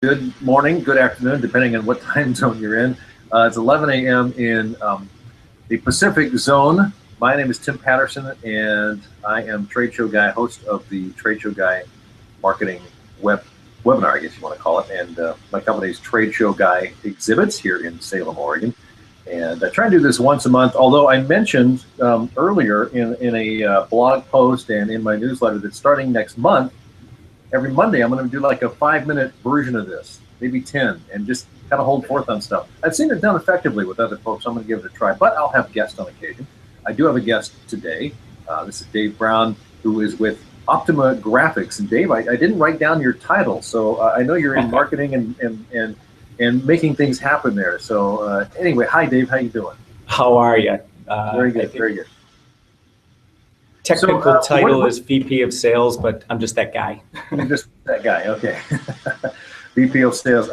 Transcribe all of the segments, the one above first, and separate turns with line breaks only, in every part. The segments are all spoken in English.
Good morning, good afternoon, depending on what time zone you're in. It's 11 a.m. in the Pacific Zone. My name is Tim Patterson, and I am Trade Show Guy, host of the Trade Show Guy Marketing webinar, I guess you want to call it. And my company is TradeshowGuy Exhibits here in Salem, Oregon. And I try and do this once a month, although I mentioned earlier in a blog post and in my newsletter that starting next month, every Monday, I'm going to do like a 5-minute version of this, maybe 10, and just kind of hold forth on stuff. I've seen it done effectively with other folks. So I'm going to give it a try, but I'll have guests on occasion. I do have a guest today. This is Dave Brown, who is with Optima Graphics. And Dave, I didn't write down your title, so I know you're in marketing and making things happen there. So anyway, hi Dave, how you doing?
How are you?
Very good, very good.
Technical title is VP of Sales, but I'm just that guy.
You're just that guy, okay. VP of Sales.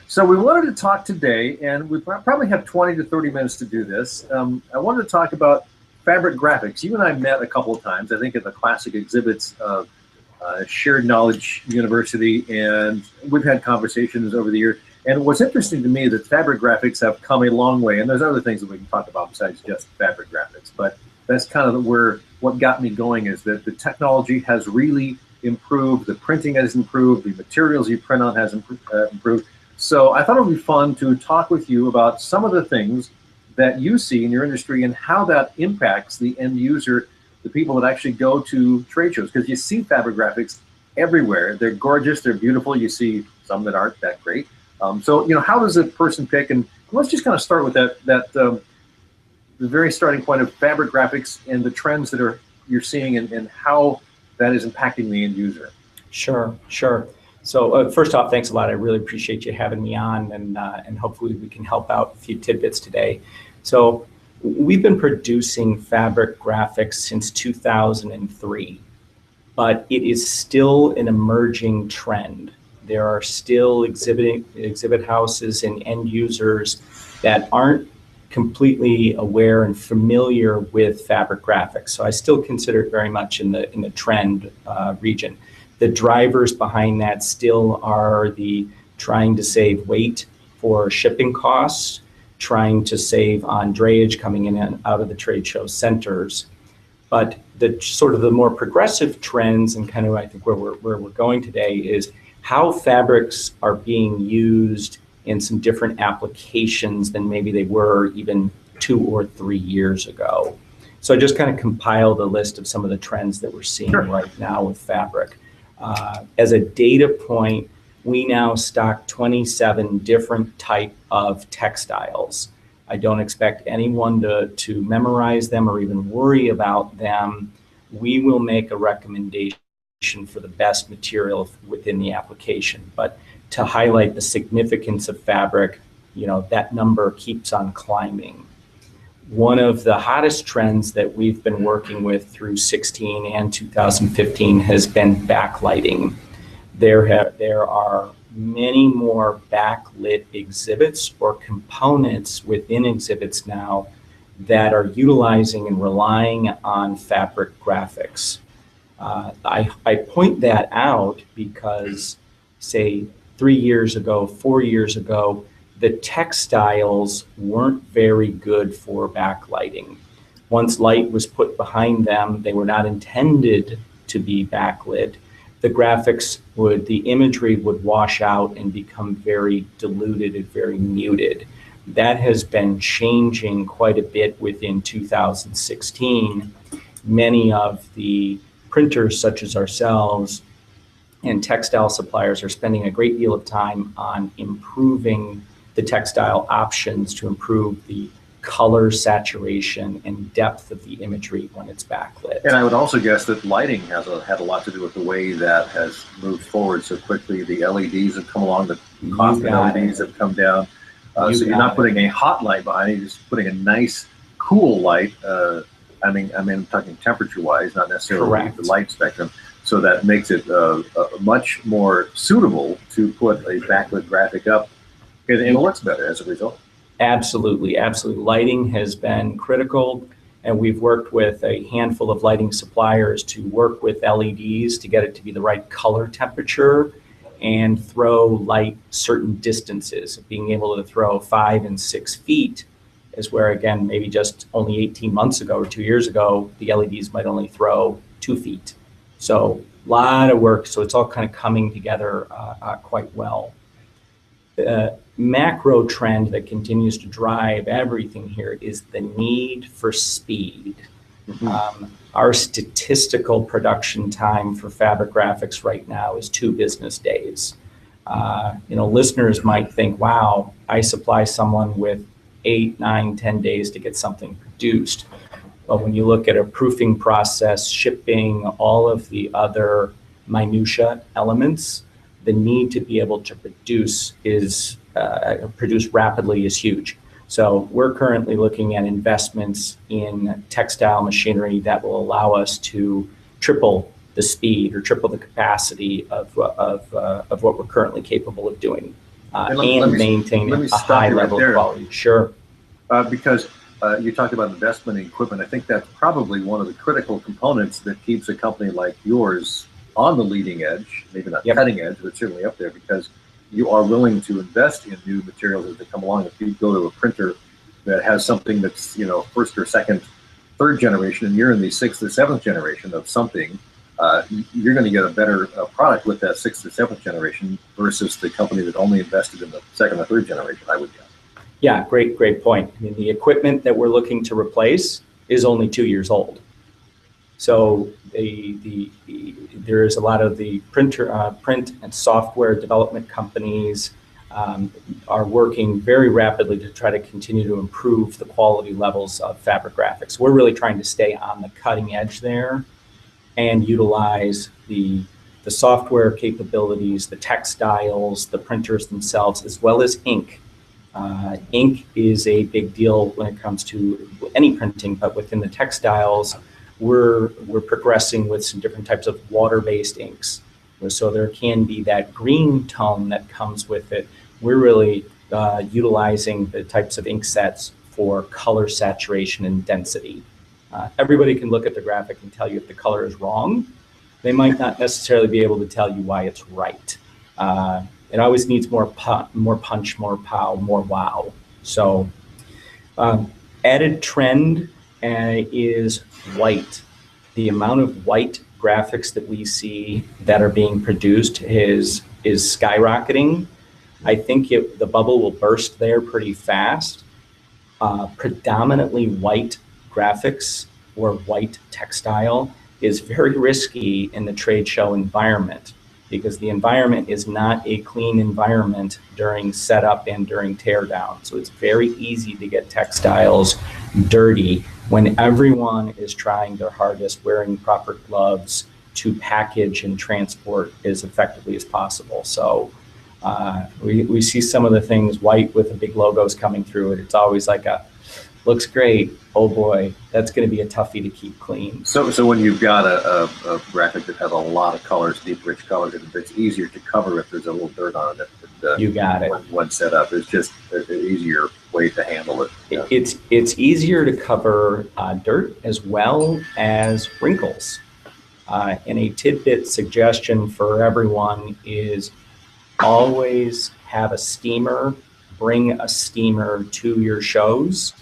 So we wanted to talk today, and we probably have 20 to 30 minutes to do this. I wanted to talk about fabric graphics. You and I met a couple of times, I think at the classic exhibits of Shared Knowledge University, and we've had conversations over the year. And what's interesting to me that fabric graphics have come a long way, and there's other things that we can talk about besides just fabric graphics, but that's kind of what got me going, is that the technology has really improved, the printing has improved, the materials you print on has improved. So I thought it would be fun to talk with you about some of the things that you see in your industry and how that impacts the end user, the people that actually go to trade shows, because you see fabric graphics everywhere. They're gorgeous, they're beautiful. You see some that aren't that great. So, you know, how does a person pick? And let's just kind of start with the very starting point of fabric graphics and the trends that you're seeing and how that is impacting the end user.
Sure. So first off, thanks a lot. I really appreciate you having me on, and hopefully we can help out a few tidbits today. So we've been producing fabric graphics since 2003, but it is still an emerging trend. There are still exhibit houses and end users that aren't completely aware and familiar with fabric graphics. So I still consider it very much in the trend region. The drivers behind that still are the trying to save weight for shipping costs, trying to save on drayage coming in and out of the trade show centers. But the sort of the more progressive trends, and kind of I think where we're going today, is how fabrics are being used in some different applications than maybe they were even 2 or 3 years ago. So I just kind of compiled a list of some of the trends that we're seeing right now with fabric. As a data point, we now stock 27 different type of textiles. I don't expect anyone to memorize them or even worry about them. We will make a recommendation for the best material within the application. But to highlight the significance of fabric, you know, that number keeps on climbing. One of the hottest trends that we've been working with through 16 and 2015 has been backlighting. There are many more backlit exhibits or components within exhibits now that are utilizing and relying on fabric graphics. I point that out because, say, 3 years ago, 4 years ago, the textiles weren't very good for backlighting. Once light was put behind them, they were not intended to be backlit. The graphics the imagery would wash out and become very diluted and very muted. That has been changing quite a bit within 2016. Many of the printers, such as ourselves, and textile suppliers are spending a great deal of time on improving the textile options to improve the color saturation and depth of the imagery when it's backlit.
And I would also guess that lighting had a lot to do with the way that has moved forward so quickly. The LEDs have come along, the cost of LEDs have come down. So you're not putting a hot light behind it, you're just putting a nice, cool light. I mean, I'm talking temperature-wise, not necessarily the light spectrum. So that makes it much more suitable to put a backlit graphic up, and it looks better as a result.
Absolutely. Lighting has been critical, and we've worked with a handful of lighting suppliers to work with LEDs to get it to be the right color temperature and throw light certain distances. Being able to throw 5 and 6 feet is where, again, maybe just only 18 months ago or 2 years ago, the LEDs might only throw 2 feet. So a lot of work. So it's all kind of coming together quite well. The macro trend that continues to drive everything here is the need for speed. Our statistical production time for fabric graphics right now is 2 business days. Listeners might think, wow, I supply someone with 8, 9, 10 days to get something produced. But when you look at a proofing process, shipping, all of the other minutia elements, the need to be able to produce rapidly is huge. So we're currently looking at investments in textile machinery that will allow us to triple the speed or triple the capacity of what we're currently capable of doing, and maintain a high level of quality. Sure.
Because you talked about investment in equipment. I think that's probably one of the critical components that keeps a company like yours on the leading edge, maybe not cutting edge, but certainly up there, because you are willing to invest in new materials as they come along. If you go to a printer that has something that's, first or second, third generation, and you're in the 6th or 7th generation of something, you're going to get a better product with that 6th or 7th generation versus the company that only invested in the 2nd or 3rd generation, I would guess.
Yeah, great point. I mean, the equipment that we're looking to replace is only 2 years old. So there is a lot of the print and software development companies are working very rapidly to try to continue to improve the quality levels of fabric graphics. We're really trying to stay on the cutting edge there and utilize the software capabilities, the textiles, the printers themselves, as well as ink. Ink is a big deal when it comes to any printing, but within the textiles, we're progressing with some different types of water-based inks. So there can be that green tone that comes with it. We're really utilizing the types of ink sets for color saturation and density. Everybody can look at the graphic and tell you if the color is wrong. They might not necessarily be able to tell you why it's right. It always needs more punch, more pow, more wow. So added trend is white. The amount of white graphics that we see that are being produced is skyrocketing. I think the bubble will burst there pretty fast. Predominantly white graphics or white textile is very risky in the trade show environment, because the environment is not a clean environment during setup and during teardown. So it's very easy to get textiles dirty when everyone is trying their hardest, wearing proper gloves to package and transport as effectively as possible. So we see some of the things white with the big logos coming through it. It's always like looks great. Oh boy, that's going to be a toughie to keep clean.
So when you've got a graphic that has a lot of colors, deep, rich colors, it's easier to cover if there's a little dirt on it.
You got it.
When set up, it's just an easier way to handle it. Yeah.
It's easier to cover dirt as well as wrinkles. And a tidbit suggestion for everyone is always have a steamer. Bring a steamer to your shows.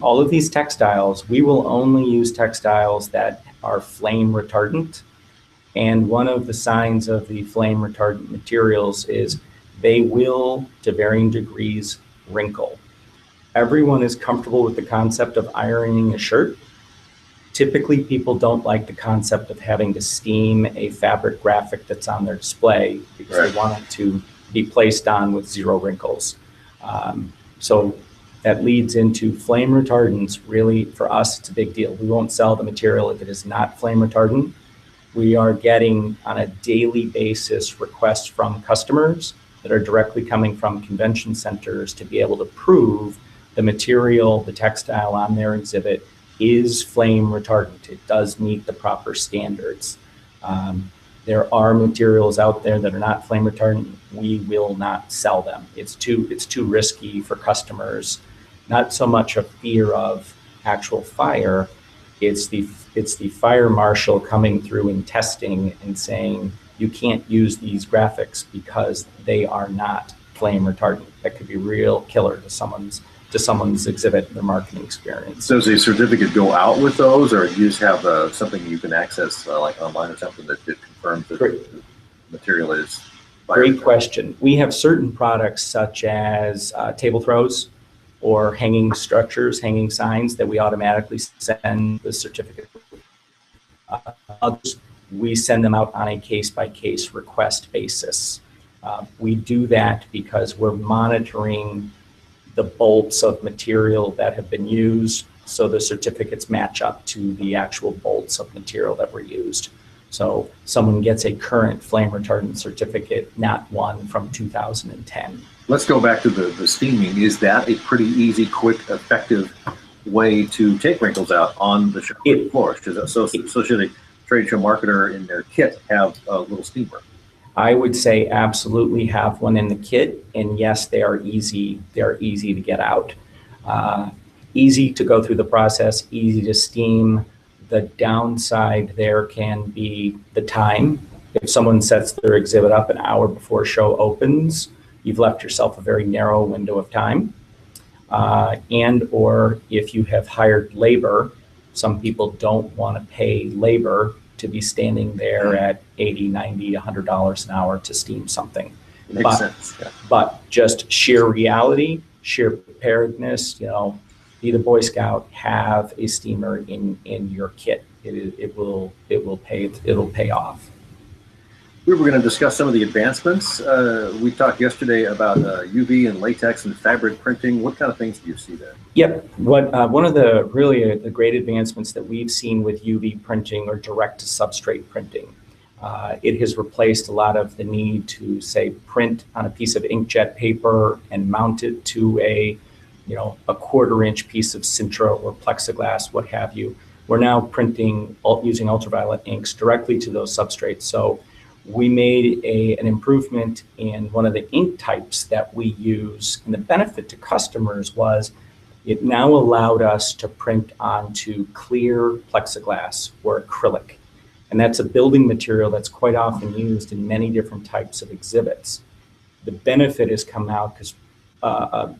All of these textiles, we will only use textiles that are flame retardant. And one of the signs of the flame retardant materials is they will, to varying degrees, wrinkle. Everyone is comfortable with the concept of ironing a shirt. Typically, people don't like the concept of having to steam a fabric graphic that's on their display because they want it to be placed on with 0 wrinkles. So that leads into flame retardants. Really, for us, it's a big deal. We won't sell the material if it is not flame retardant. We are getting on a daily basis requests from customers that are directly coming from convention centers to be able to prove the material, the textile on their exhibit is flame retardant. It does meet the proper standards. There are materials out there that are not flame retardant. We will not sell them. It's too risky for customers. Not so much a fear of actual fire. It's the fire marshal coming through and testing and saying, you can't use these graphics because they are not flame retardant. That could be a real killer to someone's exhibit, their marketing experience.
So does a certificate go out with those, or do you just have something you can access like online or something that confirms that the material is?
Great question. We have certain products such as table throws or hanging structures, hanging signs that we automatically send the certificate. Others, we send them out on a case-by-case request basis. We do that because we're monitoring the bolts of material that have been used, so the certificates match up to the actual bolts of material that were used. So someone gets a current flame retardant certificate, not one from 2010.
Let's go back to the steaming. Is that a pretty easy, quick, effective way to take wrinkles out on the shop floor? So should a trade show marketer in their kit have a little steamer?
I would say absolutely have one in the kit, and yes, they are easy. They are easy to get out. Easy to go through the process, easy to steam. The downside there can be the time. If someone sets their exhibit up an hour before show opens, you've left yourself a very narrow window of time. And or if you have hired labor, some people don't want to pay labor to be standing there at $80, $90, $100 an hour to steam something.
Makes sense. Yeah.
But just sheer reality, sheer preparedness, be the Boy Scout, have a steamer in your kit. It'll pay off.
We were going to discuss some of the advancements. We talked yesterday about UV and latex and fabric printing. What kind of things do you see there?
Yep. One of the great advancements that we've seen with UV printing or direct to substrate printing, it has replaced a lot of the need to, say, print on a piece of inkjet paper and mount it to a 1/4-inch piece of Sintra or plexiglass, what have you. We're now printing using ultraviolet inks directly to those substrates. So we made an improvement in one of the ink types that we use, and the benefit to customers was it now allowed us to print onto clear plexiglass or acrylic. And that's a building material that's quite often used in many different types of exhibits. The benefit has come out because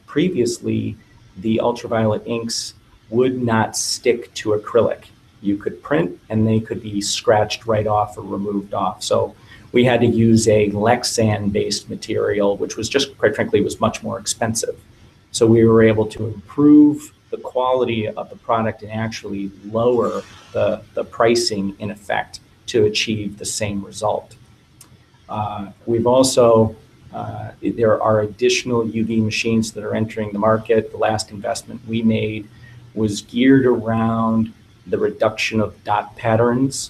previously the ultraviolet inks would not stick to acrylic. You could print and they could be scratched right off or removed off. So we had to use a Lexan-based material, which was just, quite frankly, was much more expensive. So we were able to improve the quality of the product and actually lower the pricing, in effect, to achieve the same result. We've also, there are additional UV machines that are entering the market. The last investment we made was geared around the reduction of dot patterns.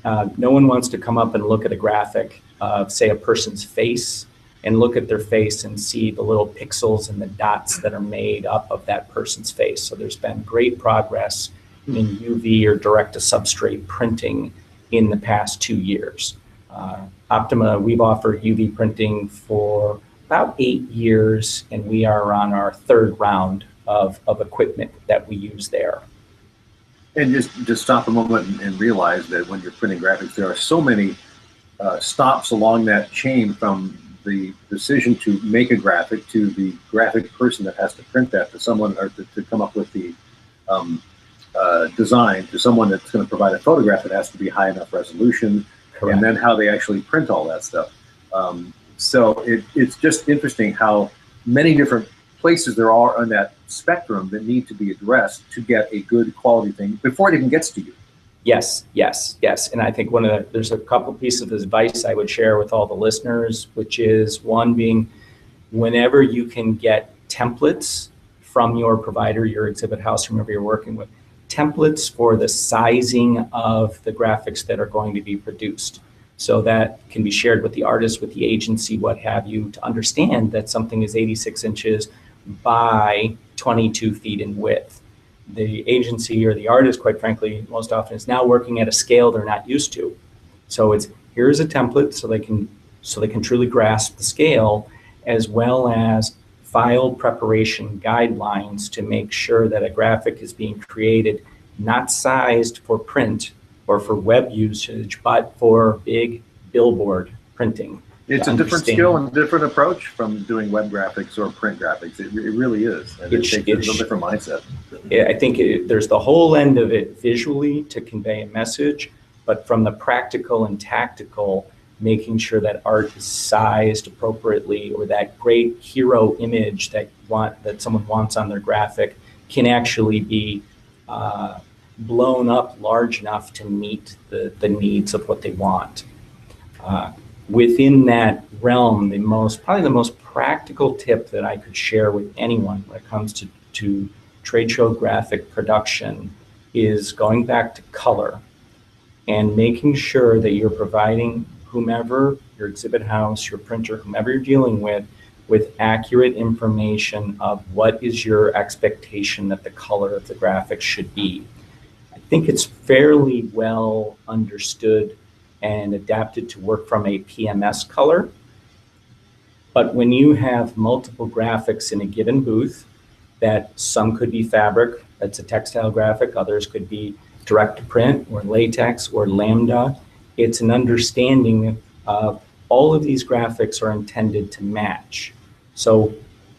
No one wants to come up and look at a graphic of, say, a person's face and look at their face and see the little pixels and the dots that are made up of that person's face. So there's been great progress in UV or direct-to-substrate printing in the past 2 years. Optima, we've offered UV printing for about 8 years, and we are on our 3rd round of equipment that we use there.
And just stop a moment and realize that when you're printing graphics, there are so many stops along that chain, from the decision to make a graphic to the graphic person that has to print that, to someone, or to come up with the design, to someone that's going to provide a photograph that has to be high enough resolution. Correct. And then how they actually print all that stuff. So it's just interesting how many different places there are on that spectrum that need to be addressed to get a good quality thing before it even gets to you.
Yes, yes, yes. And I think there's a couple pieces of advice I would share with all the listeners, which is one being, whenever you can get templates from your provider, your exhibit house, whomever you're working with, templates for the sizing of the graphics that are going to be produced. So that can be shared with the artist, with the agency, what have you, to understand that something is 86 inches by 22 feet in width. The agency or the artist, quite frankly, most often is now working at a scale they're not used to. So it's, here's a template so they can truly grasp the scale, as well as file preparation guidelines to make sure that a graphic is being created not sized for print or for web usage, but for big billboard printing.
It's a different skill and different approach from doing web graphics or print graphics. It really is. And it takes a little different mindset.
I think there's the whole end of it visually to convey a message, but from the practical and tactical, making sure that art is sized appropriately, or that great hero image that someone wants on their graphic can actually be blown up large enough to meet the needs of what they want. Within that realm, probably the most practical tip that I could share with anyone when it comes to trade show graphic production is going back to color and making sure that you're providing whomever, your exhibit house, your printer, whomever you're dealing with accurate information of what is your expectation that the color of the graphic should be. I think it's fairly well understood and adapted to work from a PMS color. But when you have multiple graphics in a given booth, that some could be fabric, that's a textile graphic, others could be direct to print or latex or lambda, it's an understanding of all of these graphics are intended to match. So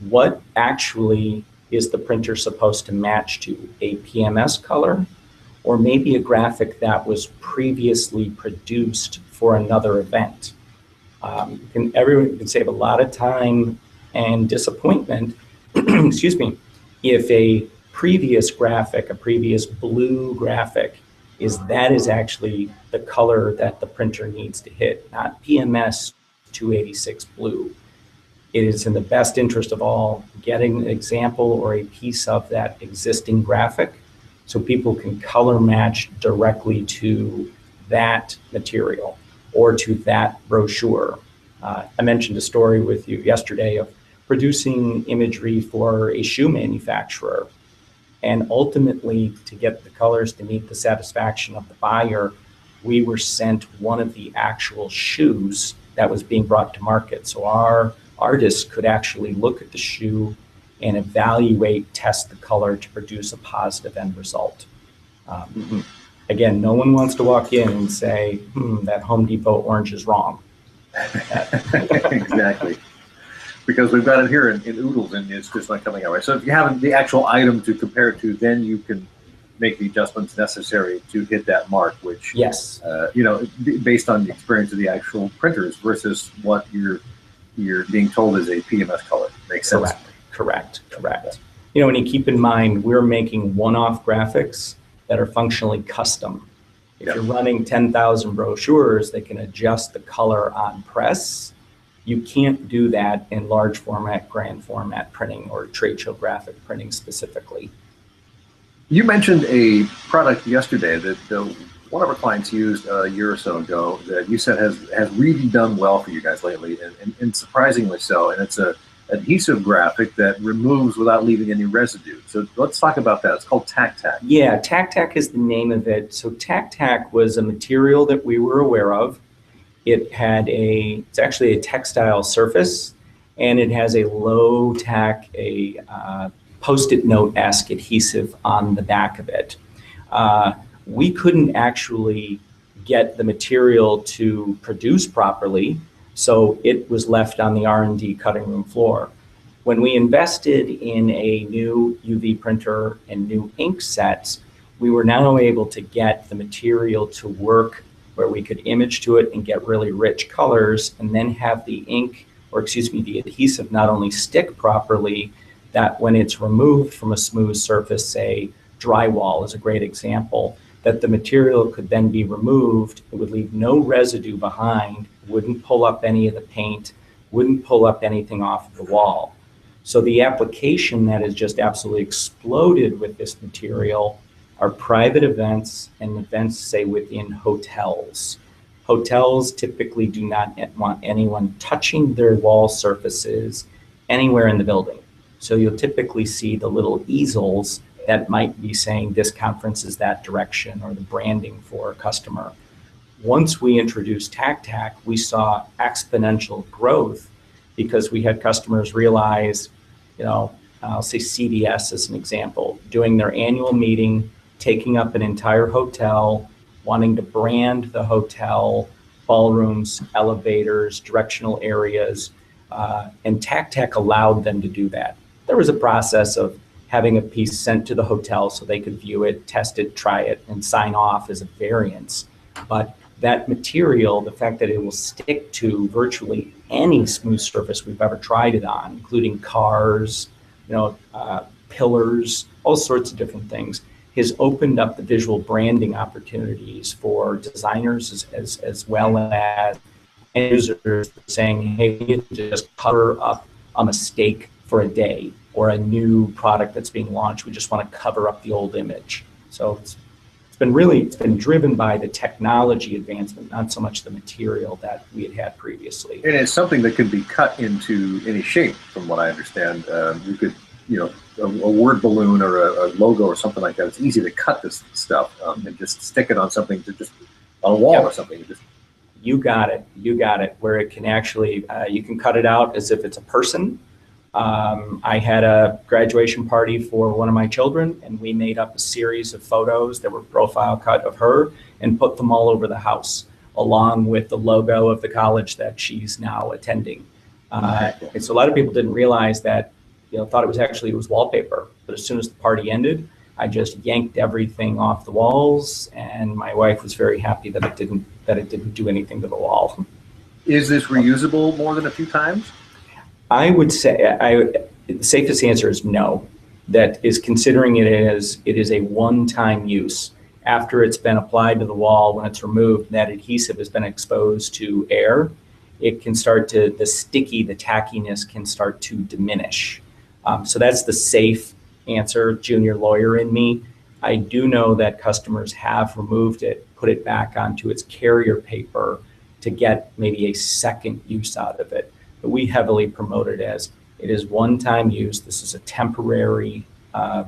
what actually is the printer supposed to match to? A PMS color, or maybe a graphic that was previously produced for another event? Everyone can save a lot of time and disappointment, excuse me, if a previous graphic, a previous blue graphic, is actually the color that the printer needs to hit, not PMS 286 blue. It is in the best interest of all getting an example or a piece of that existing graphic so people can color match directly to that material or to that brochure. I mentioned a story with you yesterday of producing imagery for a shoe manufacturer. And ultimately, to get the colors to meet the satisfaction of the buyer, we were sent one of the actual shoes that was being brought to market. So our artists could actually look at the shoe and evaluate, test the color to produce a positive end result. Again, no one wants to walk in and say, that Home Depot orange is wrong.
Exactly. Because we've got it here in oodles and it's just not coming out right. So if you have the actual item to compare it to, then you can make the adjustments necessary to hit that mark, which,
yes,
based on the experience of the actual printers versus what you're being told is a PMS color. Makes sense.
Correct. And you keep in mind, we're making one-off graphics that are functionally custom. If you're running 10,000 brochures that can adjust the color on press, you can't do that in large format, grand format printing or trade show graphic printing specifically.
You mentioned a product yesterday that one of our clients used a year or so ago that you said has really done well for you guys lately, and surprisingly so. And it's a adhesive graphic that removes without leaving any residue. So let's talk about that. It's called TakTak.
Yeah, TakTak is the name of it. So TakTak was a material that we were aware of. It's actually a textile surface, and it has a low tack, a Post-it note-esque adhesive on the back of it. We couldn't actually get the material to produce properly, so it was left on the R&D cutting room floor. When we invested in a new UV printer and new ink sets, we were now able to get the material to work where we could image to it and get really rich colors, and then have the the adhesive not only stick properly, that when it's removed from a smooth surface, say drywall is a great example, that the material could then be removed. It would leave no residue behind, wouldn't pull up any of the paint, wouldn't pull up anything off of the wall. So the application that has just absolutely exploded with this material are private events and events, say, within hotels. Hotels typically do not want anyone touching their wall surfaces anywhere in the building. So you'll typically see the little easels that might be saying this conference is that direction, or the branding for a customer. Once we introduced TakTak, we saw exponential growth because we had customers realize, I'll say CVS as an example, doing their annual meeting, taking up an entire hotel, wanting to brand the hotel, ballrooms, elevators, directional areas, and TakTak allowed them to do that. There was a process of having a piece sent to the hotel so they could view it, test it, try it, and sign off as a variance. But that material, the fact that it will stick to virtually any smooth surface we've ever tried it on, including cars, pillars, all sorts of different things, has opened up the visual branding opportunities for designers as well as end users saying, hey, we need to just cover up a mistake for a day or a new product that's being launched. We just want to cover up the old image. So it's been driven by the technology advancement, not so much the material that we had previously.
And it's something that can be cut into any shape, from what I understand. You could, a word balloon or a logo or something like that. It's easy to cut this stuff and just stick it on something, on a wall or something.
You got it. Where it can actually, you can cut it out as if it's a person. I had a graduation party for one of my children, and we made up a series of photos that were profile cut of her and put them all over the house, along with the logo of the college that she's now attending. And so a lot of people didn't realize that, thought it was wallpaper. But as soon as the party ended, I just yanked everything off the walls, and my wife was very happy that it didn't do anything to the wall.
Is this reusable more than a few times?
I would say the safest answer is no. That is considering it as it is a one-time use. After it's been applied to the wall, when it's removed, that adhesive has been exposed to air, it can start to, the tackiness can start to diminish. So that's the safe answer, junior lawyer in me. I do know that customers have removed it, put it back onto its carrier paper to get maybe a second use out of it. But we heavily promote it as it is one-time use. This is a temporary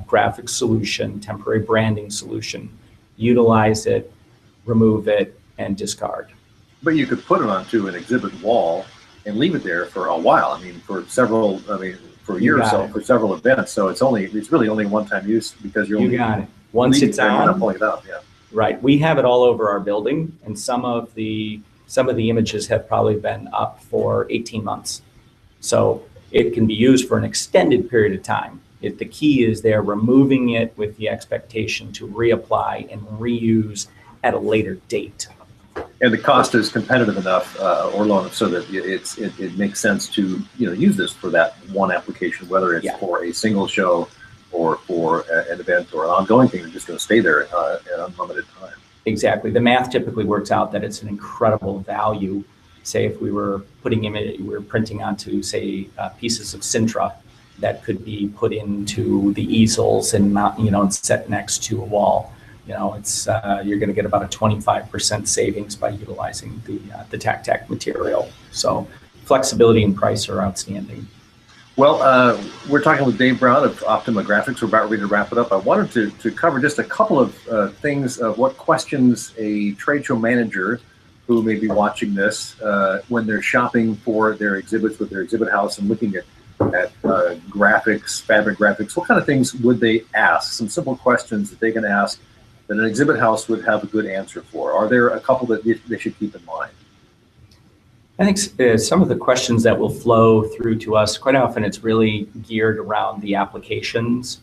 graphic solution, temporary branding solution. Utilize it, remove it, and discard.
But you could put it onto an exhibit wall and leave it there for a while. for a year or so, for several events. So it's really only one-time use because
you got it. Once it's on,
pulling it out. Yeah.
Right. We have it all over our building, and some of the images have probably been up for 18 months. So it can be used for an extended period of time. The key is they're removing it with the expectation to reapply and reuse at a later date.
And the cost is competitive enough or low enough so that it makes sense to use this for that one application, whether it's for a single show or for an event or an ongoing thing. They're just going to stay there at unlimited time.
Exactly. The math typically works out that it's an incredible value. Say if we were printing onto, say, pieces of Sintra that could be put into the easels and and set next to a wall. You're going to get about a 25% savings by utilizing the TakTak material. So flexibility and price are outstanding.
Well, we're talking with Dave Brown of Optima Graphics. We're about ready to wrap it up. I wanted to cover just a couple of things of what questions a trade show manager who may be watching this when they're shopping for their exhibits with their exhibit house and looking at graphics, fabric graphics. What kind of things would they ask? Some simple questions that they can ask that an exhibit house would have a good answer for. Are there a couple that they should keep in mind?
I think some of the questions that will flow through to us, quite often it's really geared around the applications.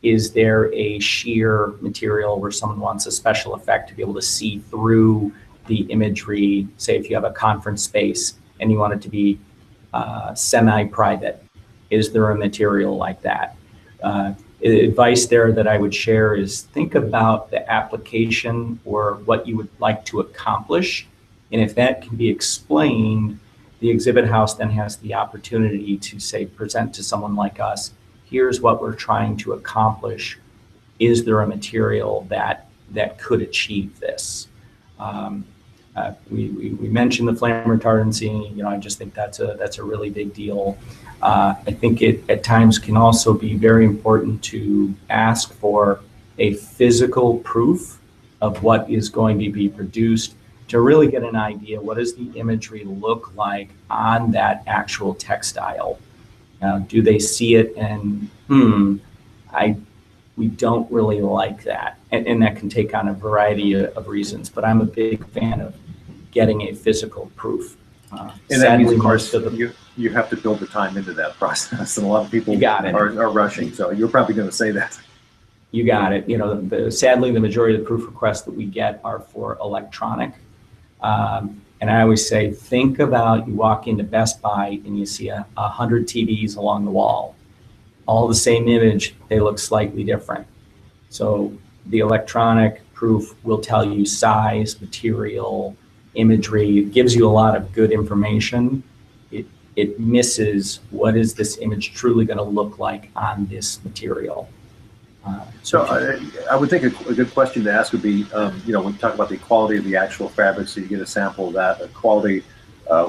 Is there a sheer material where someone wants a special effect to be able to see through the imagery? Say if you have a conference space and you want it to be semi-private, is there a material like that? Advice there that I would share is think about the application or what you would like to accomplish. And if that can be explained, the exhibit house then has the opportunity to say, present to someone like us, here's what we're trying to accomplish. Is there a material that could achieve this? We mentioned the flame retardancy. I just think that's a really big deal. I think it at times can also be very important to ask for a physical proof of what is going to be produced to really get an idea, what does the imagery look like on that actual textile? Do they see it and, we don't really like that. And that can take on a variety of reasons, but I'm a big fan of getting a physical proof.
And that means, of course, you have to build the time into that process, and a lot of people are rushing. So you're probably going to say that.
You got it. You know, sadly, the majority of the proof requests that we get are for electronic. And I always say, think about you walk into Best Buy and you see 100 TVs along the wall, all the same image, they look slightly different. So the electronic proof will tell you size, material, imagery. It gives you a lot of good information. It misses what is this image truly going to look like on this material.
So I would think a good question to ask would be, you know, when you talk about the quality of the actual fabric, so you get a sample of that, quality,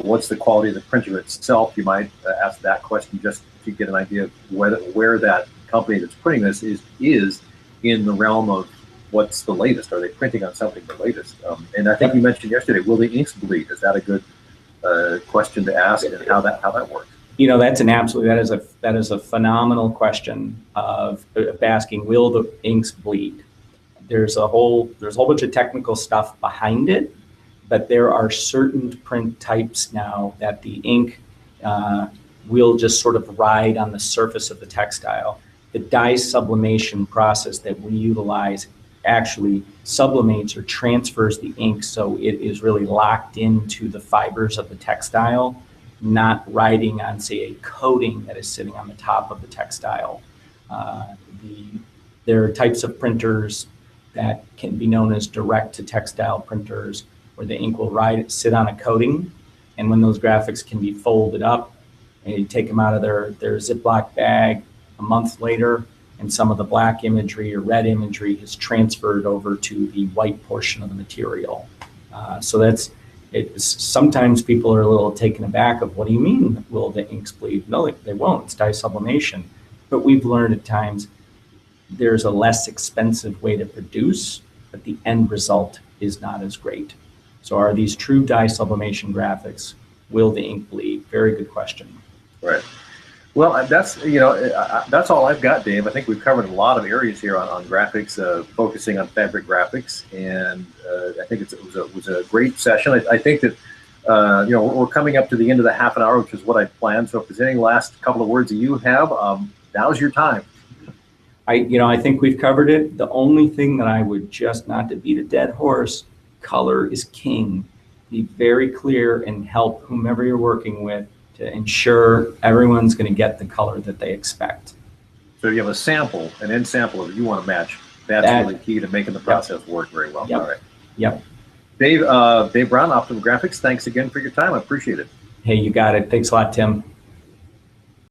what's the quality of the printer itself? You might ask that question just to get an idea of where that company that's printing this is in the realm of what's the latest. Are they printing on something the latest? And I think you mentioned yesterday, will the inks bleed? Is that a good question to ask, and how that works?
You know, that is a phenomenal question of asking, will the inks bleed? There's a whole bunch of technical stuff behind it, but there are certain print types now that the ink will just sort of ride on the surface of the textile. The dye sublimation process that we utilize actually sublimates or transfers the ink so it is really locked into the fibers of the textile, not riding on, say, a coating that is sitting on the top of the textile. There are types of printers that can be known as direct-to-textile printers, where the ink will sit on a coating, and when those graphics can be folded up, and you take them out of their Ziploc bag a month later, and some of the black imagery or red imagery is transferred over to the white portion of the material. So sometimes people are a little taken aback of, what do you mean, will the inks bleed? No, they won't. It's dye sublimation. But we've learned at times there's a less expensive way to produce, but the end result is not as great. So are these true dye sublimation graphics? Will the ink bleed? Very good question.
Right. Well, that's that's all I've got, Dave. I think we've covered a lot of areas here on graphics, focusing on fabric graphics, and I think it was a great session. I think that we're coming up to the end of the half an hour, which is what I planned. So if there's any last couple of words that you have, now's your time.
I think we've covered it. The only thing that I would, just not to beat a dead horse, color is king. Be very clear and help whomever you're working with to ensure everyone's going to get the color that they expect.
So you have a sample, an end sample that you want to match. That's really key to making the process work very well.
Yep.
All right.
Yep.
Dave Brown, Optima Graphics, thanks again for your time. I appreciate it.
Hey, you got it. Thanks a lot, Tim.